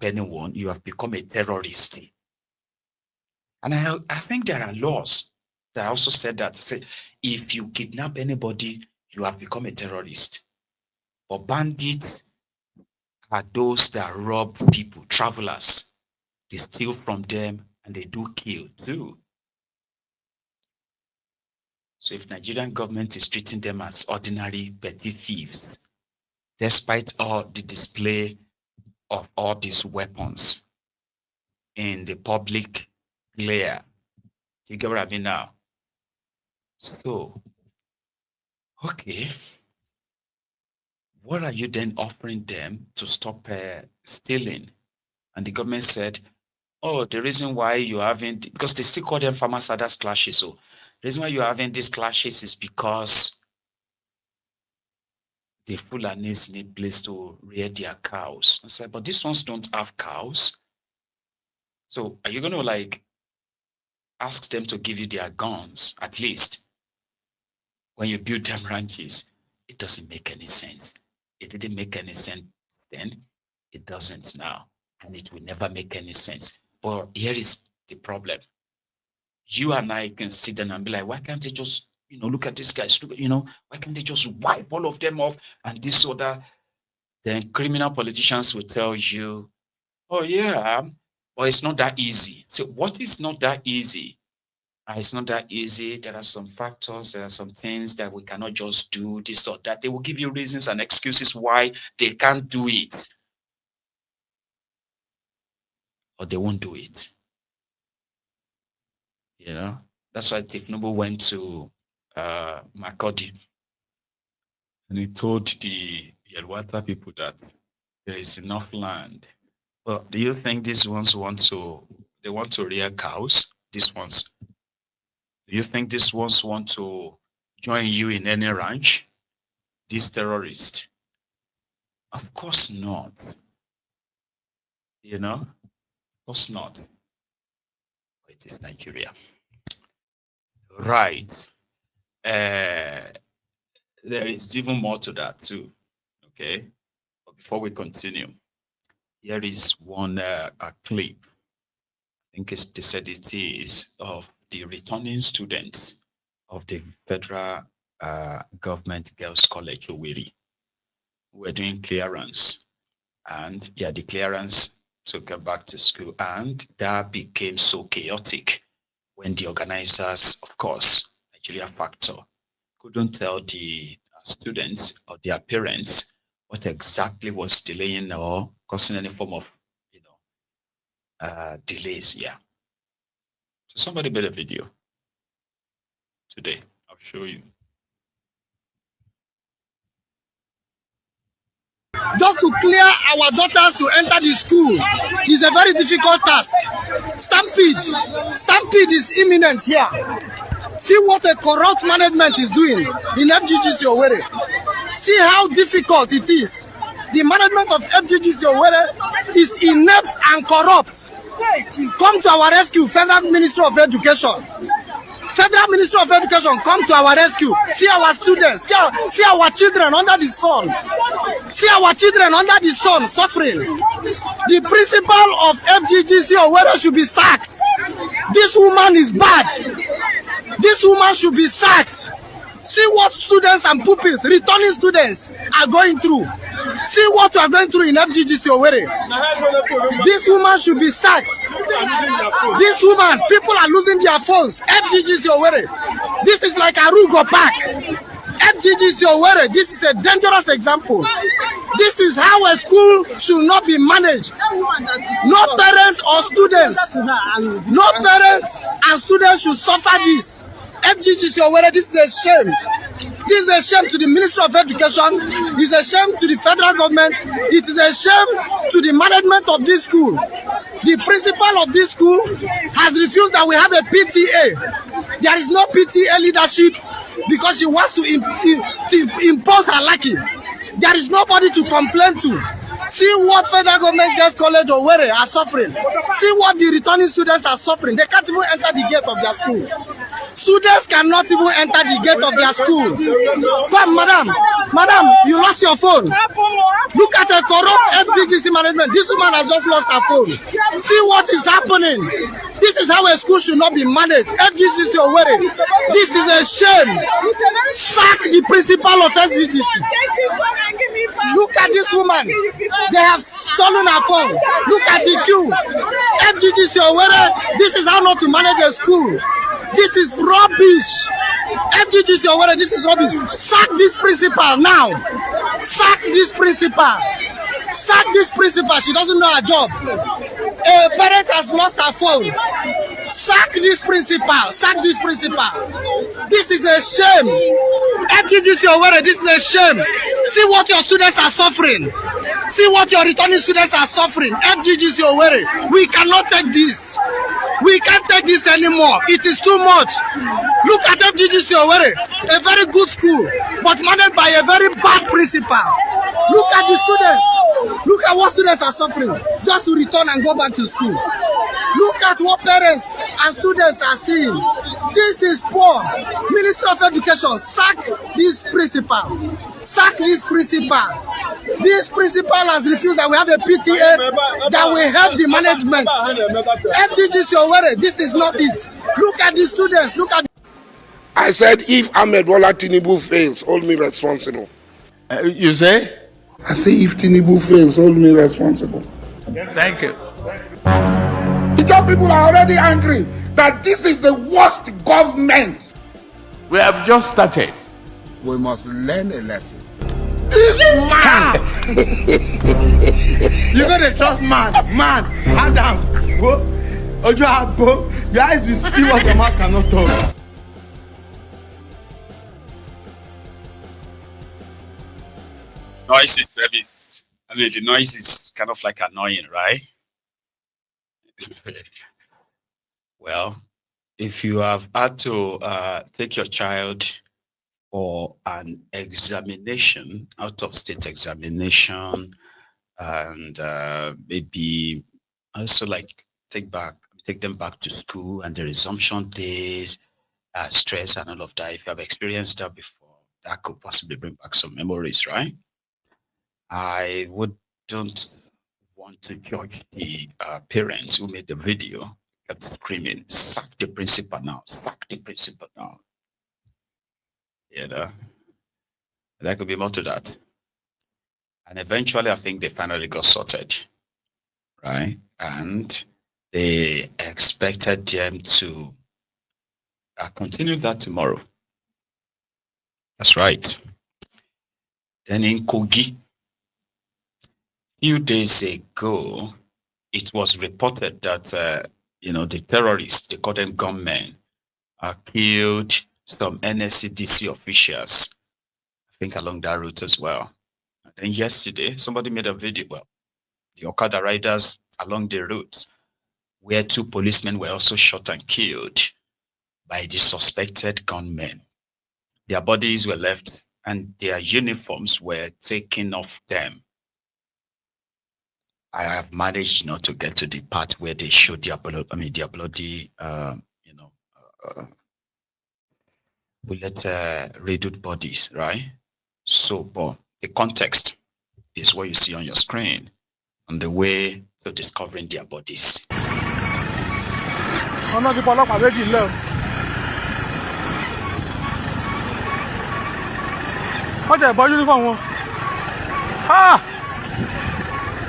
anyone, you have become a terrorist. And I think there are laws that also said that. Say, if you kidnap anybody, you have become a terrorist. But bandits are those that rob people, travelers. They steal from them and they do kill too. So if Nigerian government is treating them as ordinary petty thieves, despite all the display of all these weapons in the public glare, you get what I mean now? So, okay, what are you then offering them to stop stealing? And the government said, oh, the reason why you're having, because they still call them farmers others clashes. So the reason why you're having these clashes is because the Fulanis need place to rear their cows. I said, but these ones don't have cows. So are you going to like ask them to give you their guns at least when you build them ranches? It doesn't make any sense. It didn't make any sense then. It doesn't now. And it will never make any sense. But here is the problem. You and I can sit down and be like, why can't they just, look at these guys, why can't they just wipe all of them off and this or that? Then criminal politicians will tell you, oh yeah, but it's not that easy. So what is not that easy? It's not that easy. There are some factors, there are some things that we cannot just do this or that. They will give you reasons and excuses why they can't do it. Or they won't do it. That's why Teknobo went to Makodi and he told the Yelwata people that there is enough land. Well, do you think these ones want to rear cows? These ones. Do you think these ones want to join you in any ranch? These terrorists? Of course not. Of course not. It is Nigeria. Right. There is even more to that too. Okay. But before we continue, here is one clip. I think they said it is of the returning students of the Federal Government Girls College, Owerri, who were doing clearance. And the clearance to get back to school. And that became so chaotic when the organizers, of course, Nigeria Factor, couldn't tell the students or their parents what exactly was delaying or causing any form of, delays. Yeah. So somebody made a video today. I'll show you. Just to clear our daughters to enter the school is a very difficult task. Stampede is imminent here. See what a corrupt management is doing in FGGC Owerri. See how difficult it is. The management of FGGC Owerri is inept and corrupt. Come to our rescue, Federal Ministry of Education. Federal Ministry of Education, come to our rescue. See our students, see our children under the sun. See our children under the sun suffering. The principal of FGGC Owerri should be sacked. This woman is bad. This woman should be sacked. See what students and pupils, returning students, are going through. See what we are going through in FGGC Owerri. This woman should be sacked. This woman, people are losing their phones. FGGC Owerri. This is like Arugo Park. FGGC Owerri, this is a dangerous example. This is how a school should not be managed. No parents or students, no parents and students should suffer this. FGGC Owerri, this is a shame. This is a shame to the Ministry of Education. It is a shame to the federal government. It is a shame to the management of this school. The principal of this school has refused that we have a PTA. There is no PTA leadership because she wants to impose her liking. There is nobody to complain to. See what Federal Government Girls College Owerri are suffering. See what the returning students are suffering. They can't even enter the gate of their school. Students cannot even enter the gate of their school. Come, madam, you lost your phone. Look at the corrupt FGGC management. This woman has just lost her phone. See what is happening. This is how a school should not be managed. FGGC Owerri. This is a shame. Sack the principal of FGGC. Look at this woman. They have stolen her phone. Look at the queue. FGGC Owerri. This is how not to manage a school. This is rubbish. FGGC Owerri, this is rubbish. Sack this principal now. Sack this principal. Sack this principal. She doesn't know her job. A parent has lost her phone. Sack this principal. Sack this principal. This is a shame. FGGC Owerri, this is a shame. See what your students are suffering. See what your returning students are suffering. FGGC Owerri, we cannot take this. We can't take this anymore. It is too much. Look at FGGC Owerri, a very good school, but managed by a very bad principal. Look at the students. Look at what students are suffering just to return and go back to school. Look at what parents and students are seeing. This is poor. Minister of Education, sack this principal. Sack this principal. This principal has refused that we have a PTA that will help the management. FGGC Owerri, this is not it. Look at the students. Look at. I said, if Ahmed Bola Tinubu fails, hold me responsible. You say? I say, if Tinubu fails, hold me responsible. Thank you. The job people are already angry that this is the worst government. We have just started. We must learn a lesson. This man! You're going to trust man, Adam, Ojo Agbo. Your eyes will see what your mouth cannot talk. Noise is service. I mean, the noise is kind of like annoying, right? Well, if you have had to take your child for an examination, out of state examination, and maybe also like take them back to school and the resumption days, stress and all of that. If you have experienced that before, that could possibly bring back some memories, right? I don't want to judge the parents who made the video, kept screaming, sack the principal now, sack the principal now. You know, there could be more to that. And eventually, I think they finally got sorted, right? And they expected them to continue that tomorrow. That's right. Then in Kogi, few days ago, it was reported that the terrorists, they call them gunmen, killed some NSCDC officials, I think along that route as well. And then yesterday, somebody made a video, well, the Okada riders along the route, where 2 policemen were also shot and killed by the suspected gunmen. Their bodies were left and their uniforms were taken off them. I have managed not to get to the part where they showed their bloody, bullet-riddled bodies, right? So, but the context is what you see on your screen on the way to discovering their bodies.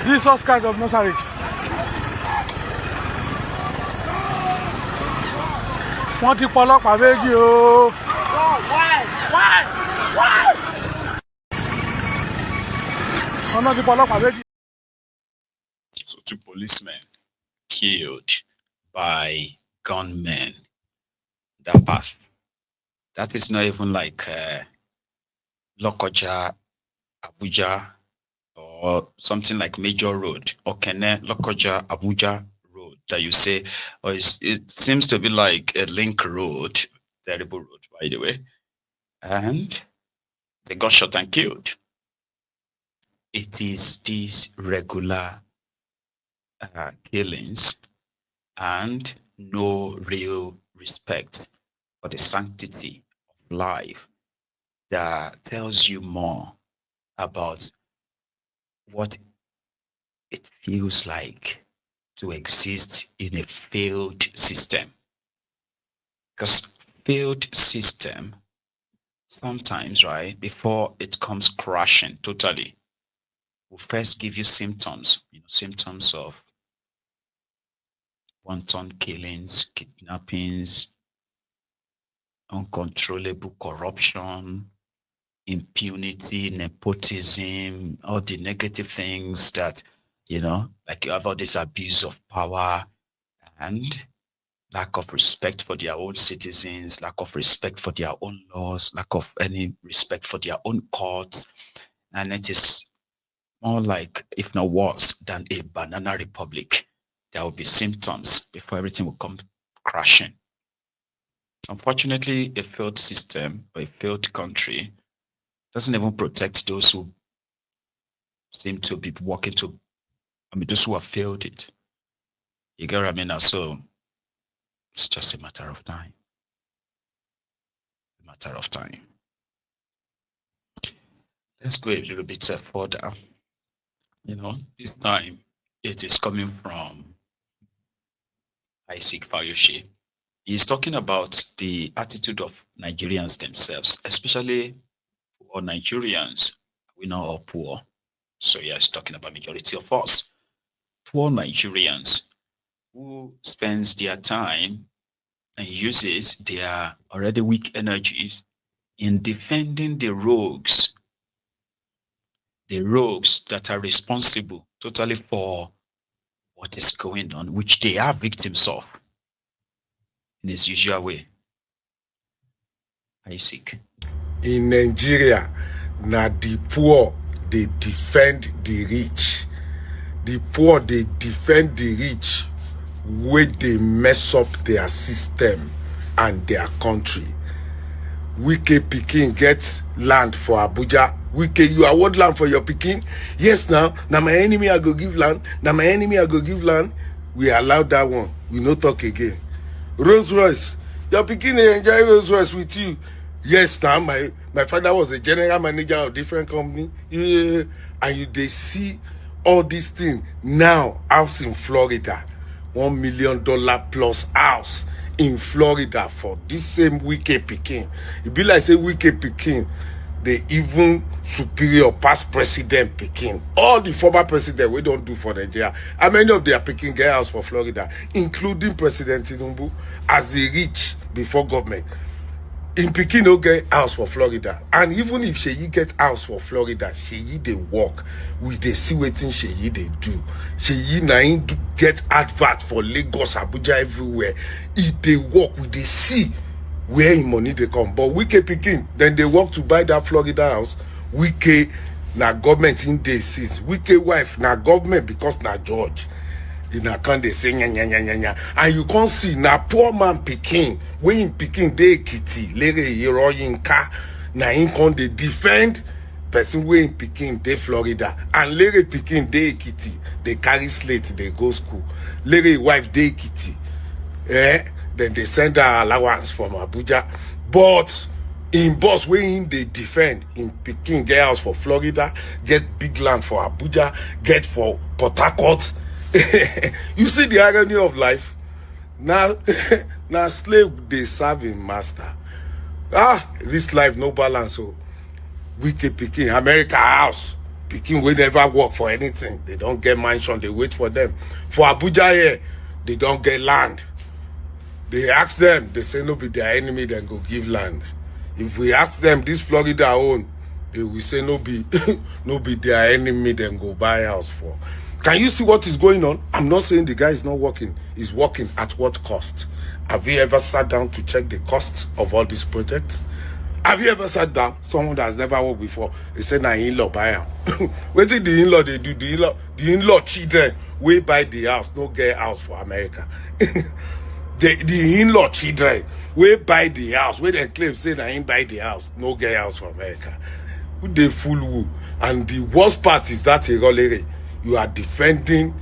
Jesus Christ of Nazareth. Wọ́n ti pọlọ́pàá méjì o. Wọ́n ti pọlọ́pàá méjì. So 2 policemen killed by gunmen. That path. That is not even like Lokoja, Abuja, or something like Major Road, Okene, Lokoja, Abuja Road that you say, or it seems to be like a link road, terrible road, by the way. And they got shot and killed. It is these regular killings and no real respect for the sanctity of life that tells you more about what it feels like to exist in a failed system. Because failed system sometimes, right, before it comes crashing totally, will first give you symptoms, symptoms of wanton killings, kidnappings, uncontrollable corruption, impunity, nepotism, all the negative things that, like you have all this abuse of power and lack of respect for their own citizens, lack of respect for their own laws, lack of any respect for their own courts. And it is more like, if not worse, than a banana republic. There will be symptoms before everything will come crashing. Unfortunately, a failed system or a failed country doesn't even protect those who seem to be walking to, those who have failed it. You get what I mean now? So it's just a matter of time. A matter of time. Let's go a little bit further. This time it is coming from Isaac Fayoshe. He's talking about the attitude of Nigerians themselves, especially for Nigerians. We know are poor. So he's talking about majority of us. Poor Nigerians who spends their time and uses their already weak energies in defending the rogues that are responsible totally for what is going on, which they are victims of in its usual way. Isaac. In Nigeria, na the poor, they defend the rich. The poor, they defend the rich where they mess up their system and their country. Wike Pikin gets land for Abuja. Wike, you award land for your Pikin? Yes, now my enemy I go give land. Now my enemy I go give land. We allowed that one. We no talk again. Rolls Royce, your Pikin enjoy Rolls Royce with you. Yes, now my father was a general manager of different company. Yeah, and they see all these things now. House in Florida, $1 million plus house in Florida for this same Wike Pikin. It be like say Wike Pikin, they even superior past president Pikin. All the former president we don't do for Nigeria. How many of their Pikin get house for Florida, including President Tinubu, as they reach before government. In Pikin no get house for Florida. And even if Sheyi get house for Florida, Sheyi they work. We they see wetin Sheyi they do. Sheyi na him get advert for Lagos, Abuja, everywhere. If they work, we they see where in money they come. But Wike Pikin, then they work to buy that Florida house. Wike na government in day since. Wike wife na government because na George. In a can they say nya nya nya nya nya, and you can't see na poor man Pikin when in Pikin dey Ekiti lere hero in car na him can they defend person wey in Pikin dey Florida, and lere Pikin dey Ekiti they carry slate they go school. Lere wife dey Ekiti, then they send her allowance from Abuja, but in boss wey in they defend in Pikin get house for Florida, get big land for Abuja, get for Port Harcourt. You see the irony of life. Now slave they serve in master. This life no balance. So Wike Pikin, America house. Pikin will never work for anything. They don't get mansion, they wait for them. For Abuja here, they don't get land. They ask them, they say no be their enemy, then go give land. If we ask them this Florida own, they will say no be no be their enemy, then go buy house for. Can you see what is going on? I'm not saying the guy is not working. He's working at what cost? Have you ever sat down to check the cost of all these projects? Have you ever sat down? Someone that has never worked before, they said, nah, in-law buy him. What did the in-law they do? The in-law children, we buy the house, no get house for America. the in-law children, we buy the house. Where they claim, say, nah, buy the house, no get house for America. Who they fool who? And the worst part is that you are defending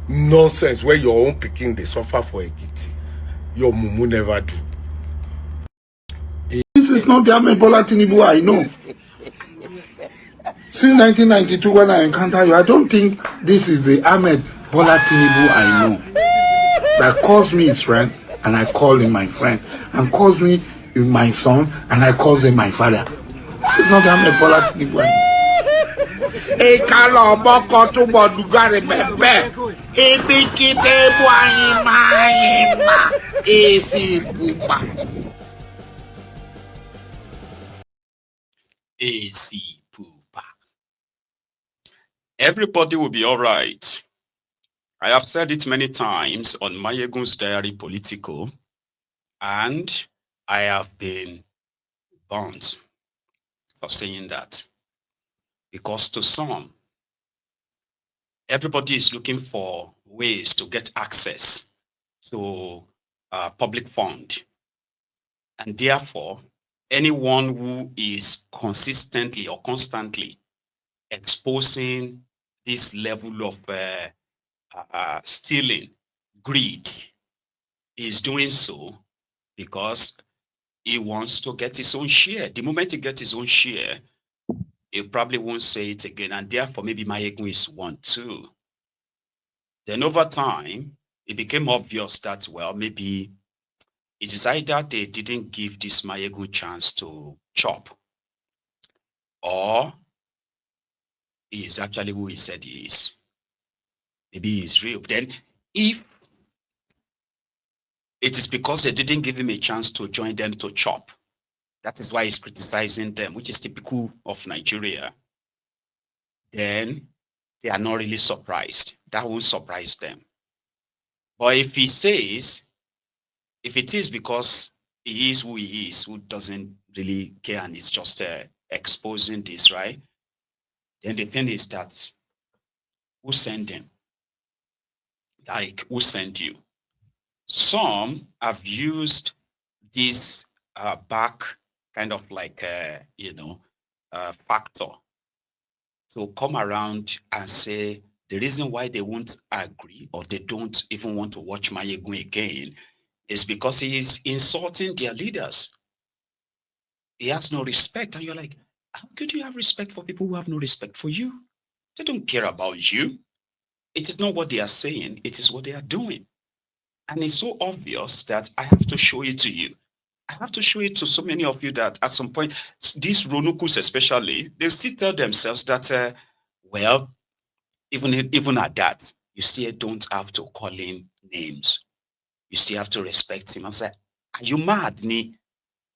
nonsense where your own Pikin they suffer for Ekiti. Your mumu never do. not the Ahmed Bola Tinubu I know. Since 1992, when I encounter you, I don't think this is the Ahmed Bola Tinubu I know. That calls me his friend, and I call him my friend, and calls me my son, and I call him my father. This is not the Ahmed Bola Tinubu I know. AC Poopa. Everybody will be all right. I have said it many times on Maiyegun's Diary Political, and I have been burnt for saying that. Because to some, everybody is looking for ways to get access to public fund. And therefore, anyone who is consistently or constantly exposing this level of stealing, greed, is doing so because he wants to get his own share. The moment he gets his own share, he probably won't say it again. And therefore, maybe Maiyegun is one too. Then over time, it became obvious that, well, maybe it is either they didn't give this Maiyegun chance to chop, or he is actually who he said he is. Maybe he's real. Then if it is because they didn't give him a chance to join them to chop, that is why he's criticizing them, which is typical of Nigeria, then they are not really surprised. That won't surprise them. But if he says, if it is because he is who he is, who doesn't really care and is just exposing this, right? Then the thing is that, who sent him? Like, who sent you? Some have used this back kind of like, factor to come around and say the reason why they won't agree or they don't even want to watch Maiyegun again is because he is insulting their leaders. He has no respect. And you're like, how could you have respect for people who have no respect for you? They don't care about you. It is not what they are saying. It is what they are doing. And it's so obvious that I have to show it to you. I have to show it to so many of you that at some point, these Ronukus especially, they still tell themselves that, well, even at that, you still don't have to call him names. You still have to respect him. I was like, are you mad, Ni?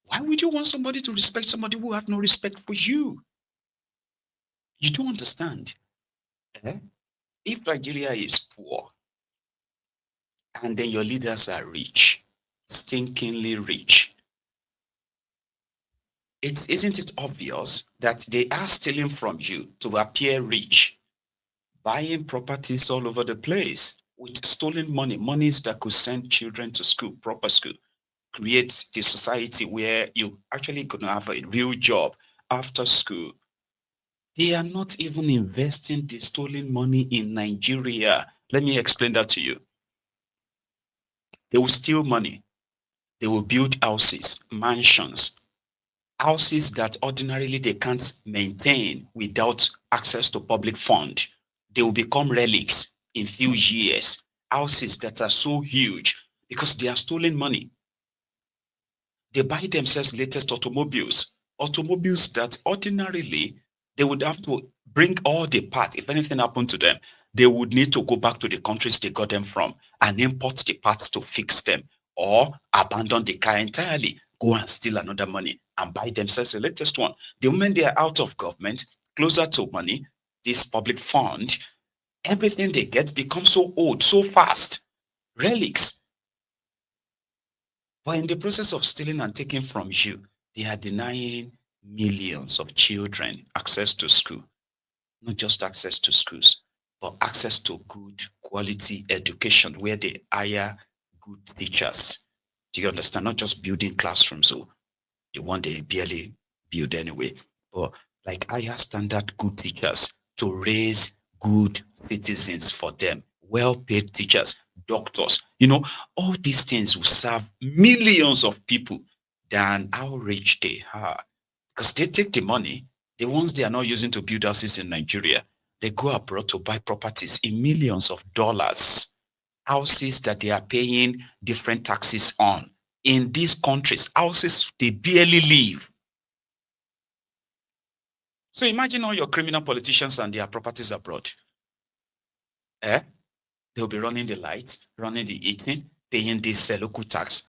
Why would you want somebody to respect somebody who have no respect for you? You don't understand. If Nigeria is poor, and then your leaders are rich, stinkingly rich, isn't it obvious that they are stealing from you to appear rich, buying properties all over the place with stolen money, monies that could send children to school, proper school, create the society where you actually could have a real job after school. They are not even investing the stolen money in Nigeria. Let me explain that to you. They will steal money. They will build houses, mansions, houses that ordinarily they can't maintain without access to public fund. They will become relics in few years. Houses that are so huge because they are stolen money. They buy themselves latest automobiles that ordinarily they would have to bring all the parts. If anything happened to them, they would need to go back to the countries they got them from and import the parts to fix them, or abandon the car entirely, go and steal another money and buy themselves the latest one. The moment they are out of government, closer to money, this public fund, everything they get becomes so old, so fast. Relics. But in the process of stealing and taking from you, they are denying millions of children access to school. Not just access to schools, but access to good quality education where they hire good teachers. Do you understand? Not just building classrooms, so the one they barely build anyway, but like higher standard good teachers to raise good citizens for them, well-paid teachers, doctors. All these things will serve millions of people. than how rich they are. Because they take the money, the ones they are not using to build houses in Nigeria, they go abroad to buy properties in millions of dollars, houses that they are paying different taxes on. In these countries, houses they barely live. So imagine all your criminal politicians and their properties abroad. They'll be running the lights, running the heating, paying this local tax.